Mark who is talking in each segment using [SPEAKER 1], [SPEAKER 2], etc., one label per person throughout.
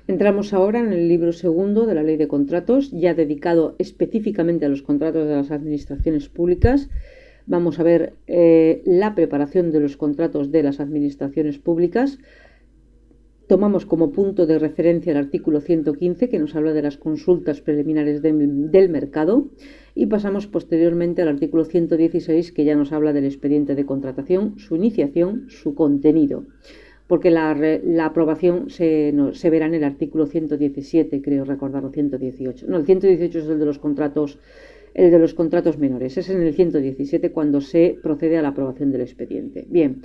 [SPEAKER 1] Entramos ahora en el libro segundo de la Ley de Contratos, ya dedicado específicamente a los contratos de las administraciones públicas. Vamos a ver la preparación de los contratos de las administraciones públicas. Tomamos como punto de referencia el artículo 115, que nos habla de las consultas preliminares del mercado, y pasamos posteriormente al artículo 116, que ya nos habla del expediente de contratación, su iniciación, su contenido, porque la aprobación se verá en el artículo 117, creo recordar, o 118. No, el 118 es el de los contratos menores. Es en el 117 cuando se procede a la aprobación del expediente. Bien.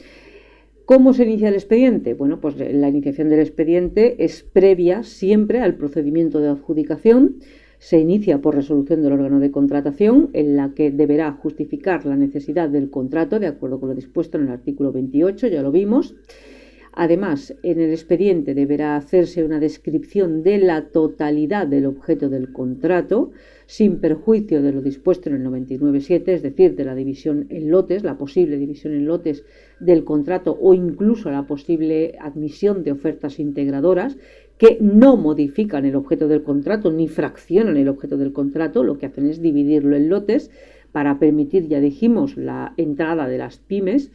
[SPEAKER 1] ¿Cómo se inicia el expediente? Bueno, pues la iniciación del expediente es previa siempre al procedimiento de adjudicación. Se inicia por resolución del órgano de contratación, en la que deberá justificar la necesidad del contrato de acuerdo con lo dispuesto en el artículo 28, ya lo vimos. Además, en el expediente deberá hacerse una descripción de la totalidad del objeto del contrato, sin perjuicio de lo dispuesto en el 99.7, es decir, de la división en lotes, la posible división en lotes del contrato o incluso la posible admisión de ofertas integradoras que no modifican el objeto del contrato ni fraccionan el objeto del contrato, lo que hacen es dividirlo en lotes para permitir, ya dijimos, la entrada de las pymes.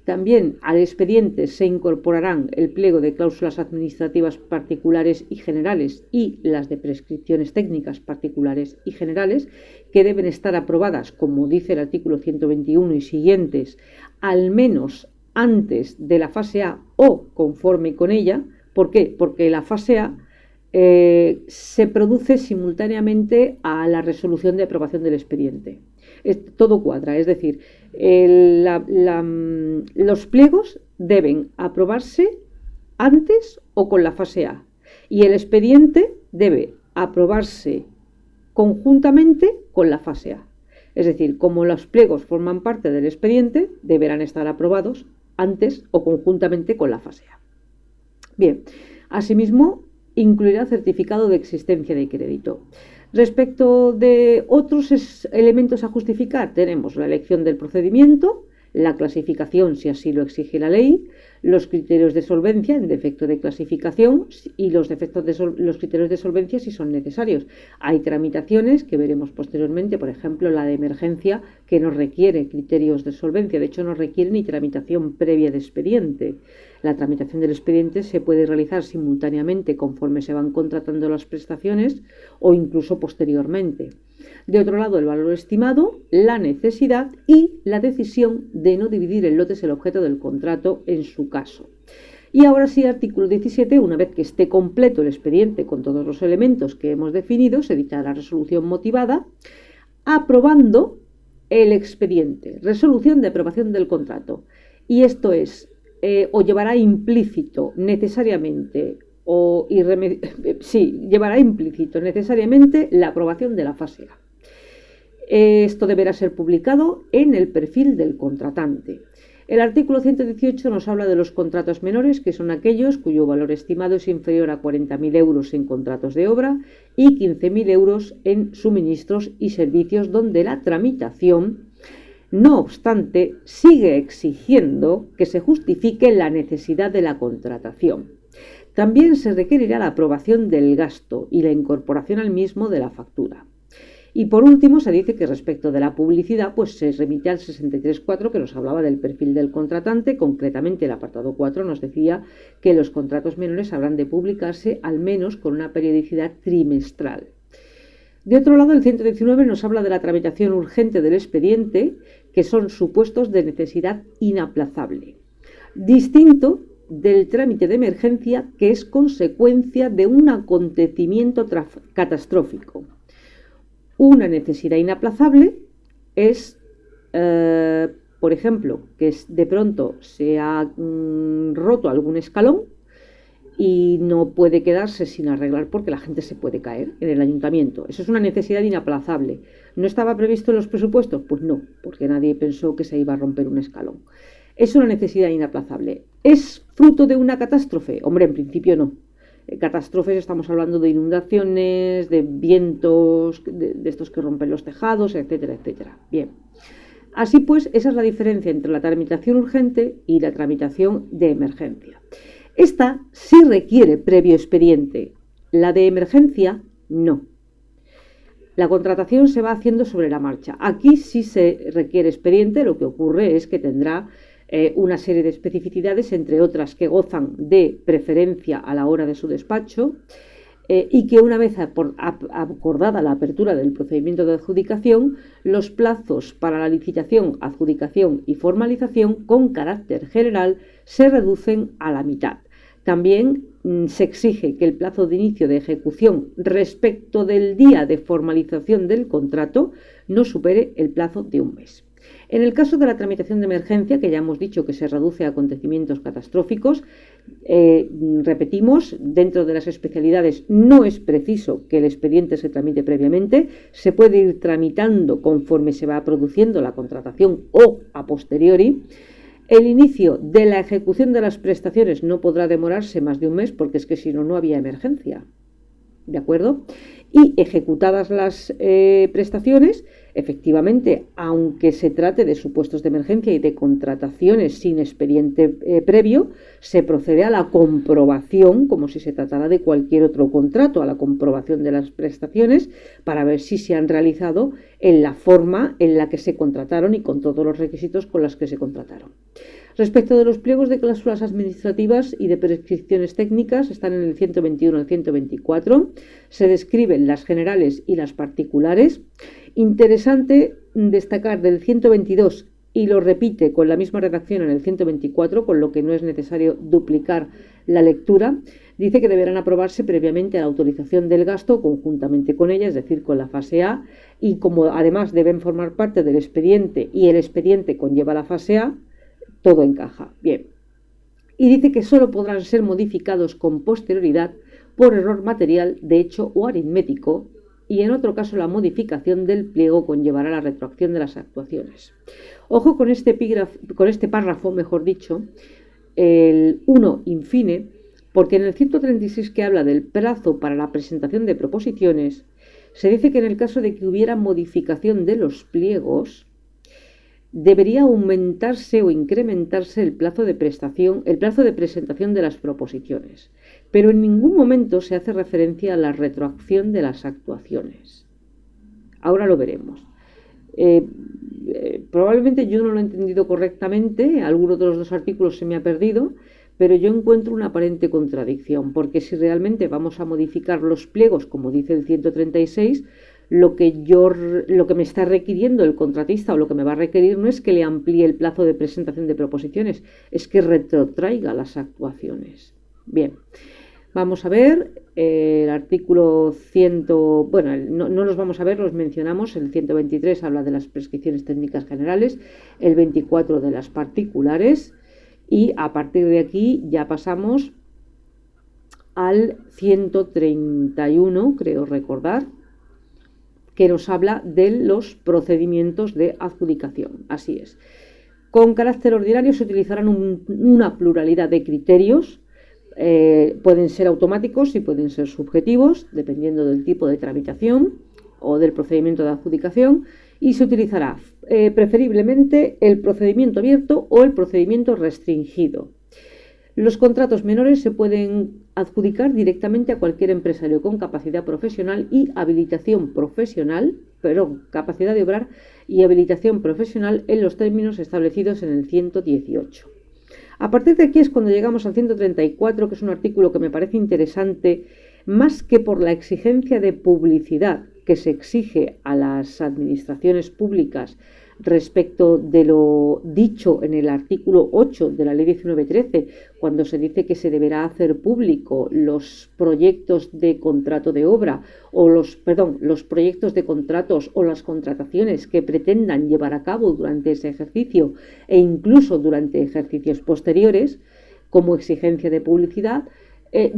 [SPEAKER 1] También al expediente se incorporarán el pliego de cláusulas administrativas particulares y generales y las de prescripciones técnicas particulares y generales, que deben estar aprobadas, como dice el artículo 121 y siguientes, al menos antes de la fase A o conforme con ella. ¿Por qué? Porque la fase A se produce simultáneamente a la resolución de aprobación del expediente. Todo cuadra, es decir, los pliegos deben aprobarse antes o con la fase A y el expediente debe aprobarse conjuntamente con la fase A. Es decir, como los pliegos forman parte del expediente, deberán estar aprobados antes o conjuntamente con la fase A. Bien, asimismo, incluirá certificado de existencia de crédito. Respecto de otros elementos a justificar, tenemos la elección del procedimiento, la clasificación si así lo exige la ley, los criterios de solvencia en defecto de clasificación y los criterios de solvencia si son necesarios. Hay tramitaciones que veremos posteriormente, por ejemplo la de emergencia, que no requiere criterios de solvencia, de hecho no requiere ni tramitación previa de expediente. La tramitación del expediente se puede realizar simultáneamente conforme se van contratando las prestaciones o incluso posteriormente. De otro lado, el valor estimado, la necesidad y la decisión de no dividir en lotes el objeto del contrato en su caso. Y ahora sí, artículo 17, una vez que esté completo el expediente con todos los elementos que hemos definido, se dicta la resolución motivada, aprobando el expediente, resolución de aprobación del contrato. Y esto es, o llevará implícito necesariamente, llevará implícito necesariamente la aprobación de la fase A. Esto deberá ser publicado en el perfil del contratante. El artículo 118 nos habla de los contratos menores, que son aquellos cuyo valor estimado es inferior a 40.000 euros en contratos de obra y 15.000 euros en suministros y servicios, donde la tramitación, no obstante, sigue exigiendo que se justifique la necesidad de la contratación. También se requerirá la aprobación del gasto y la incorporación al mismo de la factura. Y por último se dice que respecto de la publicidad, pues se remite al 63.4, que nos hablaba del perfil del contratante. Concretamente el apartado 4 nos decía que los contratos menores habrán de publicarse al menos con una periodicidad trimestral. De otro lado, el 119 nos habla de la tramitación urgente del expediente, que son supuestos de necesidad inaplazable, distinto del trámite de emergencia, que es consecuencia de un acontecimiento catastrófico. Una necesidad inaplazable es, por ejemplo, que de pronto se ha roto algún escalón y no puede quedarse sin arreglar porque la gente se puede caer en el ayuntamiento. Eso es una necesidad inaplazable. ¿No estaba previsto en los presupuestos? Pues no, porque nadie pensó que se iba a romper un escalón. Es una necesidad inaplazable. ¿Es fruto de una catástrofe? Hombre, en principio no. Catástrofes, estamos hablando de inundaciones, de vientos, de estos que rompen los tejados, etcétera, etcétera. Bien. Así pues, esa es la diferencia entre la tramitación urgente y la tramitación de emergencia. Esta sí requiere previo expediente, La de emergencia, no. La contratación se va haciendo sobre la marcha. Aquí sí se requiere expediente, lo que ocurre es que tendrá una serie de especificidades, entre otras que gozan de preferencia a la hora de su despacho, y que una vez acordada la apertura del procedimiento de adjudicación, los plazos para la licitación, adjudicación y formalización con carácter general se reducen a la mitad. También se exige que el plazo de inicio de ejecución respecto del día de formalización del contrato no supere el plazo de un mes. En el caso de la tramitación de emergencia, que ya hemos dicho que se reduce a acontecimientos catastróficos, repetimos, dentro de las especialidades no es preciso que el expediente se tramite previamente, se puede ir tramitando conforme se va produciendo la contratación o a posteriori. El inicio de la ejecución de las prestaciones no podrá demorarse más de un mes porque es que si no, no había emergencia. ¿De acuerdo? Y ejecutadas las prestaciones, efectivamente, aunque se trate de supuestos de emergencia y de contrataciones sin expediente previo, se procede a la comprobación, como si se tratara de cualquier otro contrato, a la comprobación de las prestaciones para ver si se han realizado en la forma en la que se contrataron y con todos los requisitos con los que se contrataron. Respecto de los pliegos de cláusulas administrativas y de prescripciones técnicas, están en el 121 al 124. Se describen las generales y las particulares. Interesante destacar del 122, y lo repite con la misma redacción en el 124, con lo que no es necesario duplicar la lectura. Dice que deberán aprobarse previamente a la autorización del gasto conjuntamente con ella, es decir, con la fase A, y como además deben formar parte del expediente y el expediente conlleva la fase A, todo encaja. Bien. Y dice que solo podrán ser modificados con posterioridad por error material, de hecho o aritmético, y en otro caso la modificación del pliego conllevará la retroacción de las actuaciones. Ojo con este párrafo, mejor dicho, el 1 infine, porque en el 136 que habla del plazo para la presentación de proposiciones, se dice que en el caso de que hubiera modificación de los pliegos, debería aumentarse o incrementarse el plazo de presentación de las proposiciones, pero en ningún momento se hace referencia a la retroacción de las actuaciones. Ahora lo veremos. Probablemente yo no lo he entendido correctamente, alguno de los dos artículos se me ha perdido, pero yo encuentro una aparente contradicción, porque si realmente vamos a modificar los pliegos, como dice el 136, lo que me está requiriendo el contratista o lo que me va a requerir no es que le amplíe el plazo de presentación de proposiciones, es que retrotraiga las actuaciones. Bien, vamos a ver el artículo 100, bueno, no los vamos a ver, los mencionamos. El 123 habla de las prescripciones técnicas generales, el 24 de las particulares, y a partir de aquí ya pasamos al 131, creo recordar, que nos habla de los procedimientos de adjudicación. Así es. Con carácter ordinario se utilizarán una pluralidad de criterios, pueden ser automáticos y pueden ser subjetivos, dependiendo del tipo de tramitación o del procedimiento de adjudicación, y se utilizará preferiblemente el procedimiento abierto o el procedimiento restringido. Los contratos menores se pueden adjudicar directamente a cualquier empresario con capacidad profesional y habilitación profesional, capacidad de obrar y habilitación profesional en los términos establecidos en el 118. A partir de aquí es cuando llegamos al 134, que es un artículo que me parece interesante, más que por la exigencia de publicidad que se exige a las administraciones públicas respecto de lo dicho en el artículo 8 de la Ley 1913, cuando se dice que se deberá hacer público los proyectos de contrato de obra o los proyectos de contratos o las contrataciones que pretendan llevar a cabo durante ese ejercicio e incluso durante ejercicios posteriores, como exigencia de publicidad.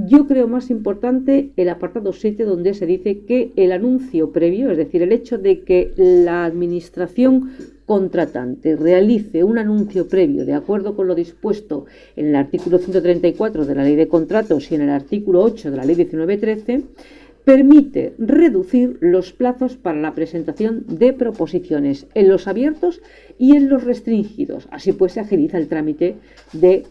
[SPEAKER 1] Yo creo más importante el apartado 7, donde se dice que el anuncio previo, es decir, el hecho de que la administración contratante realice un anuncio previo de acuerdo con lo dispuesto en el artículo 134 de la Ley de Contratos y en el artículo 8 de la Ley 1913, permite reducir los plazos para la presentación de proposiciones en los abiertos y en los restringidos. Así pues, se agiliza el trámite de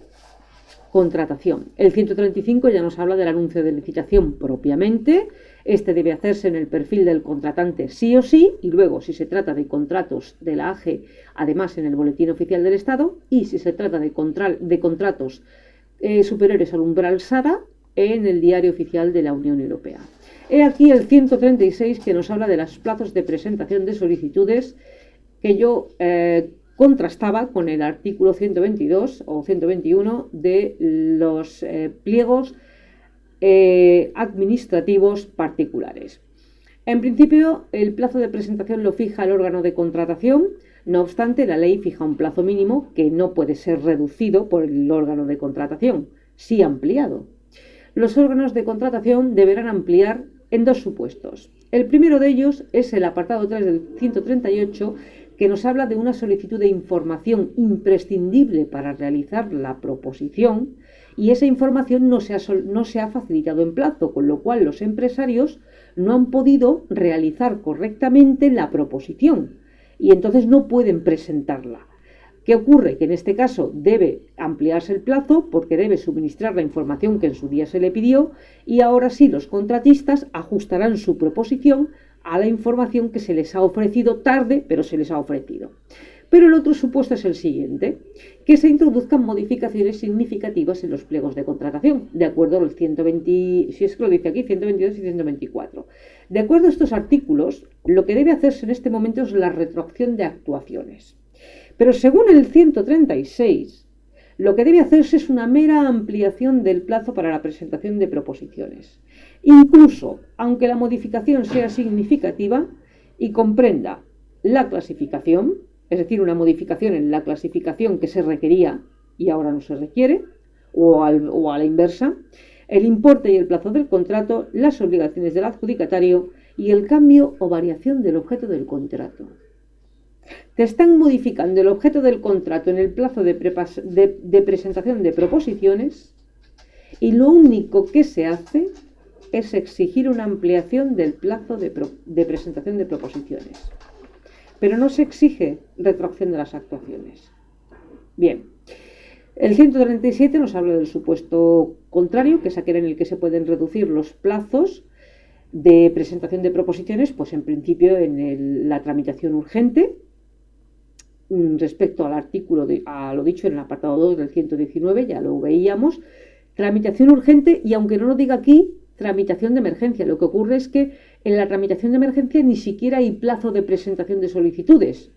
[SPEAKER 1] contratación. El 135 ya nos habla del anuncio de licitación propiamente. Este debe hacerse en el perfil del contratante sí o sí, y luego, si se trata de contratos de la AGE, además en el Boletín Oficial del Estado, y si se trata de contratos superiores al umbral SARA, en el Diario Oficial de la Unión Europea. He aquí el 136, que nos habla de los plazos de presentación de solicitudes, que yo contrastaba con el artículo 122 o 121 de los pliegos administrativos particulares. En principio, el plazo de presentación lo fija el órgano de contratación. No obstante, la ley fija un plazo mínimo que no puede ser reducido por el órgano de contratación, sí ampliado. Los órganos de contratación deberán ampliar en dos supuestos. El primero de ellos es el apartado 3 del 138, que nos habla de una solicitud de información imprescindible para realizar la proposición, y esa información no se ha facilitado en plazo, con lo cual los empresarios no han podido realizar correctamente la proposición y entonces no pueden presentarla. ¿Qué ocurre? Que en este caso debe ampliarse el plazo porque debe suministrar la información que en su día se le pidió, y ahora sí los contratistas ajustarán su proposición a la información que se les ha ofrecido tarde, pero se les ha ofrecido. Pero el otro supuesto es el siguiente: que se introduzcan modificaciones significativas en los pliegos de contratación, de acuerdo al 120, si es que lo dice aquí, 122 y 124. De acuerdo a estos artículos, lo que debe hacerse en este momento es la retroacción de actuaciones. Pero según el 136, lo que debe hacerse es una mera ampliación del plazo para la presentación de proposiciones. Incluso, aunque la modificación sea significativa y comprenda la clasificación, es decir, una modificación en la clasificación que se requería y ahora no se requiere, o a la inversa, el importe y el plazo del contrato, las obligaciones del adjudicatario y el cambio o variación del objeto del contrato. Te están modificando el objeto del contrato en el plazo de presentación de proposiciones, y lo único que se hace es exigir una ampliación del plazo de presentación de proposiciones. Pero no se exige retroacción de las actuaciones. Bien, el 137 nos habla del supuesto contrario, que es aquel en el que se pueden reducir los plazos de presentación de proposiciones, pues en principio en la tramitación urgente. Respecto al artículo, a lo dicho en el apartado 2 del 119, ya lo veíamos, tramitación urgente, y aunque no lo diga aquí, tramitación de emergencia. Lo que ocurre es que en la tramitación de emergencia ni siquiera hay plazo de presentación de solicitudes,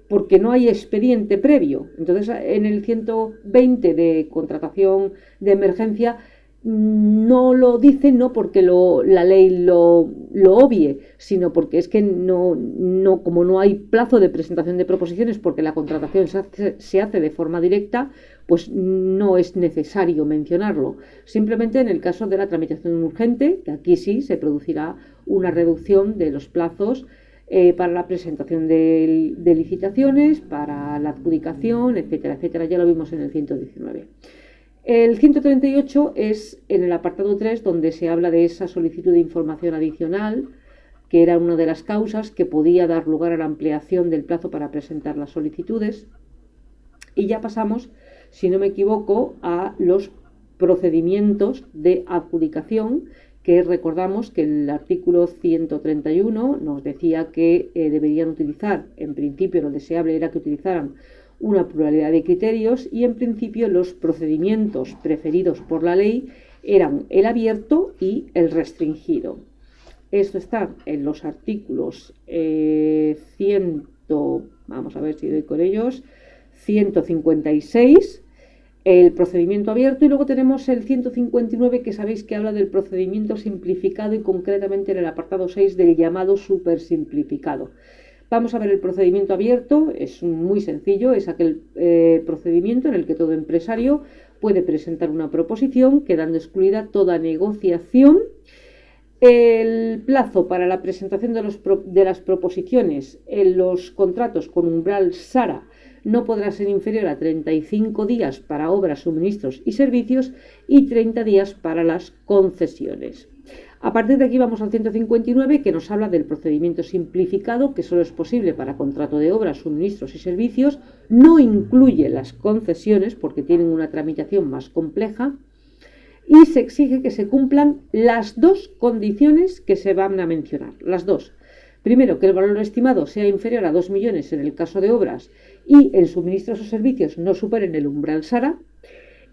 [SPEAKER 1] porque no hay expediente previo. Entonces, en el 120 de contratación de emergencia no lo dice, no porque la ley lo obvie, sino porque es que como no hay plazo de presentación de proposiciones, porque la contratación se hace de forma directa, pues no es necesario mencionarlo. Simplemente en el caso de la tramitación urgente, que aquí sí se producirá una reducción de los plazos para la presentación de licitaciones, para la adjudicación, etcétera, etcétera. Ya lo vimos en el 119. El 138 es en el apartado 3, donde se habla de esa solicitud de información adicional, que era una de las causas que podía dar lugar a la ampliación del plazo para presentar las solicitudes. Y ya pasamos, si no me equivoco, a los procedimientos de adjudicación, que recordamos que el artículo 131 nos decía que deberían utilizar, en principio lo deseable era que utilizaran una pluralidad de criterios, y en principio los procedimientos preferidos por la ley eran el abierto y el restringido. Esto está en los artículos vamos a ver si doy con ellos, 156, el procedimiento abierto, y luego tenemos el 159, que sabéis que habla del procedimiento simplificado, y concretamente en el apartado 6 del llamado supersimplificado. Vamos a ver el procedimiento abierto. Es muy sencillo, es aquel procedimiento en el que todo empresario puede presentar una proposición, quedando excluida toda negociación. El plazo para la presentación de las proposiciones en los contratos con umbral SARA no podrá ser inferior a 35 días para obras, suministros y servicios, y 30 días para las concesiones. A partir de aquí vamos al 159, que nos habla del procedimiento simplificado, que solo es posible para contrato de obras, suministros y servicios, no incluye las concesiones porque tienen una tramitación más compleja, y se exige que se cumplan las dos condiciones que se van a mencionar, las dos. Primero, que el valor estimado sea inferior a 2 millones en el caso de obras y en suministros o servicios no superen el umbral SARA,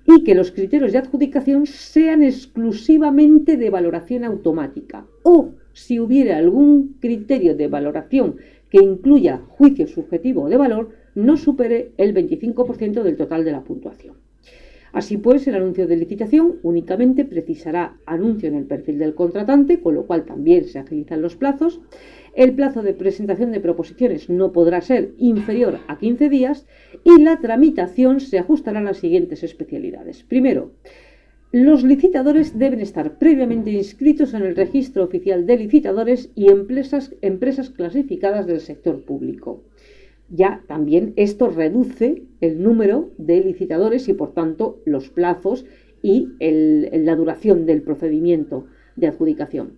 [SPEAKER 1] y que los criterios de adjudicación sean exclusivamente de valoración automática, o si hubiera algún criterio de valoración que incluya juicio subjetivo de valor, no supere el 25% del total de la puntuación. Así pues, el anuncio de licitación únicamente precisará anuncio en el perfil del contratante, con lo cual también se agilizan los plazos. El plazo de presentación de proposiciones no podrá ser inferior a 15 días y la tramitación se ajustará a las siguientes especialidades. Primero, los licitadores deben estar previamente inscritos en el registro oficial de licitadores y empresas clasificadas del sector público. Ya también esto reduce el número de licitadores y por tanto los plazos y la duración del procedimiento de adjudicación.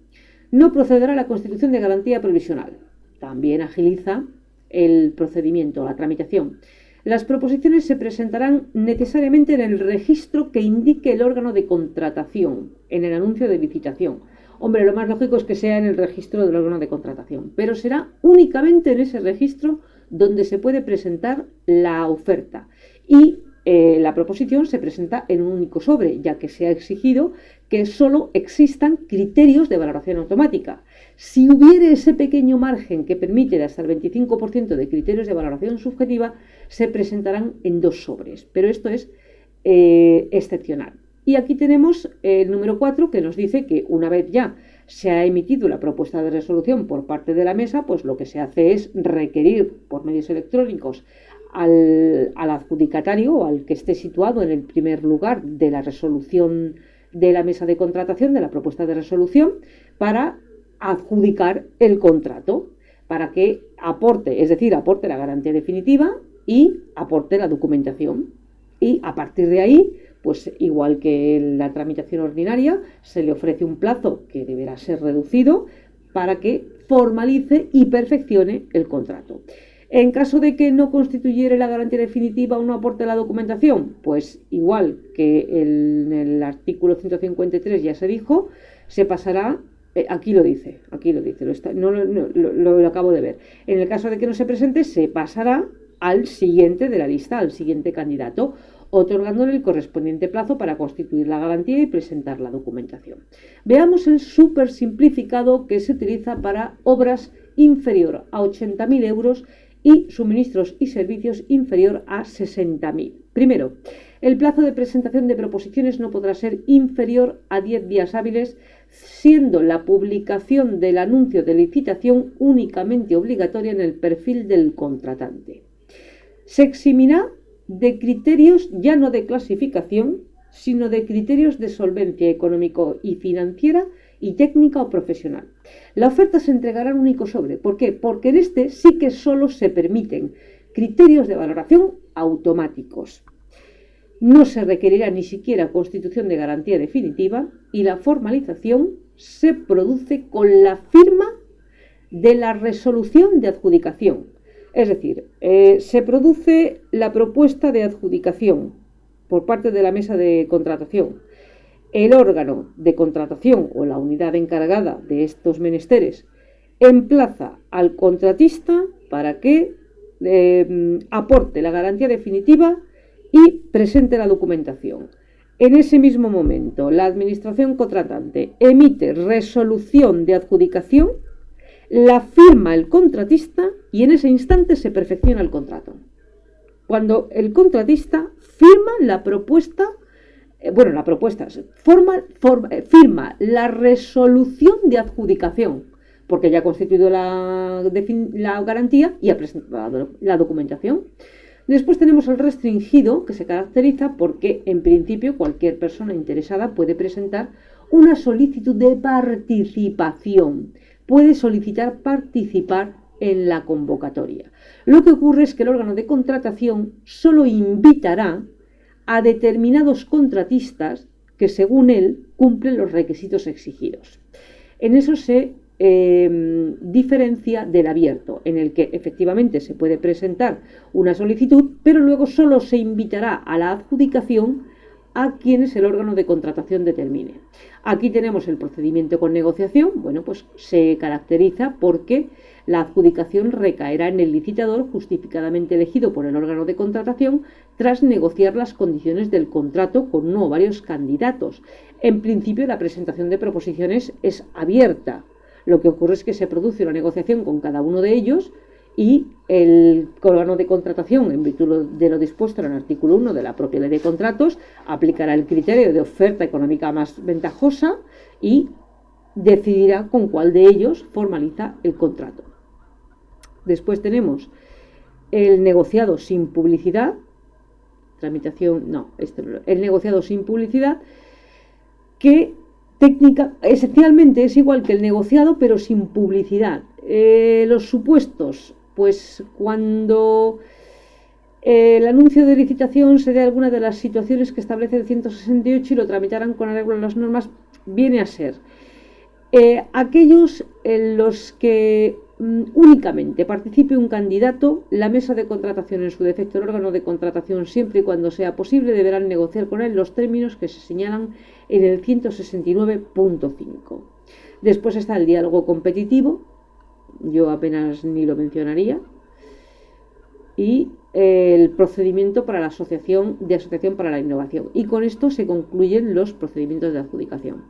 [SPEAKER 1] No procederá a la constitución de garantía provisional. También agiliza el procedimiento, la tramitación. Las proposiciones se presentarán necesariamente en el registro que indique el órgano de contratación, en el anuncio de licitación. Hombre, lo más lógico es que sea en el registro del órgano de contratación, pero será únicamente en ese registro donde se puede presentar la oferta. Y la proposición se presenta en un único sobre, ya que se ha exigido que solo existan criterios de valoración automática. Si hubiere ese pequeño margen que permite de hasta el 25% de criterios de valoración subjetiva, se presentarán en 2 sobres, pero esto es excepcional. Y aquí tenemos el número 4, que nos dice que una vez ya se ha emitido la propuesta de resolución por parte de la mesa, pues lo que se hace es requerir por medios electrónicos al adjudicatario o al que esté situado en el primer lugar de la resolución de la mesa de contratación, de la propuesta de resolución, para adjudicar el contrato, para que aporte, es decir, aporte la garantía definitiva y aporte la documentación. Y a partir de ahí, pues igual que en la tramitación ordinaria, se le ofrece un plazo que deberá ser reducido para que formalice y perfeccione el contrato. En caso de que no constituyera la garantía definitiva o no aporte la documentación, pues igual que en el artículo 153 ya se dijo, se pasará, aquí lo dice, lo acabo de ver. En el caso de que no se presente, se pasará al siguiente de la lista, al siguiente candidato, otorgándole el correspondiente plazo para constituir la garantía y presentar la documentación. Veamos el súper simplificado que se utiliza para obras inferior a 80.000 euros y suministros y servicios inferior a 60.000. Primero, el plazo de presentación de proposiciones no podrá ser inferior a 10 días hábiles, siendo la publicación del anuncio de licitación únicamente obligatoria en el perfil del contratante. Se eximirá de criterios ya no de clasificación, sino de criterios de solvencia económico y financiera y técnica o profesional. La oferta se entregará en un único sobre. ¿Por qué? Porque en este sí que solo se permiten criterios de valoración automáticos. No se requerirá ni siquiera constitución de garantía definitiva y la formalización se produce con la firma de la resolución de adjudicación. Es decir, se produce la propuesta de adjudicación por parte de la mesa de contratación. El órgano de contratación o la unidad encargada de estos menesteres emplaza al contratista para que aporte la garantía definitiva y presente la documentación. En ese mismo momento, la administración contratante emite resolución de adjudicación, la firma el contratista y en ese instante se perfecciona el contrato. Cuando el contratista firma la propuesta, firma la resolución de adjudicación, porque ya ha constituido la garantía y ha presentado la documentación. Después tenemos el restringido, que se caracteriza porque, en principio, cualquier persona interesada puede presentar una solicitud de participación. Puede solicitar participar en la convocatoria. Lo que ocurre es que el órgano de contratación solo invitará a determinados contratistas que, según él, cumplen los requisitos exigidos. En eso se diferencia del abierto, en el que efectivamente se puede presentar una solicitud, pero luego solo se invitará a la adjudicación a quienes el órgano de contratación determine. Aquí tenemos el procedimiento con negociación. Bueno, pues se caracteriza porque la adjudicación recaerá en el licitador justificadamente elegido por el órgano de contratación tras negociar las condiciones del contrato con uno o varios candidatos. En principio, la presentación de proposiciones es abierta. Lo que ocurre es que se produce una negociación con cada uno de ellos y el órgano de contratación, en virtud de lo dispuesto en el artículo 1 de la propia ley de contratos, aplicará el criterio de oferta económica más ventajosa y decidirá con cuál de ellos formaliza el contrato. Después tenemos el negociado sin publicidad, el negociado sin publicidad, que esencialmente es igual que el negociado, pero sin publicidad. Los supuestos, pues cuando el anuncio de licitación se dé alguna de las situaciones que establece el 168 y lo tramitaran con arreglo a las normas, viene a ser aquellos en los que únicamente participe un candidato, la mesa de contratación, en su defecto el órgano de contratación, siempre y cuando sea posible, deberán negociar con él los términos que se señalan en el 169.5. Después está el diálogo competitivo, yo apenas ni lo mencionaría, y el procedimiento para la asociación para la innovación. Y con esto se concluyen los procedimientos de adjudicación.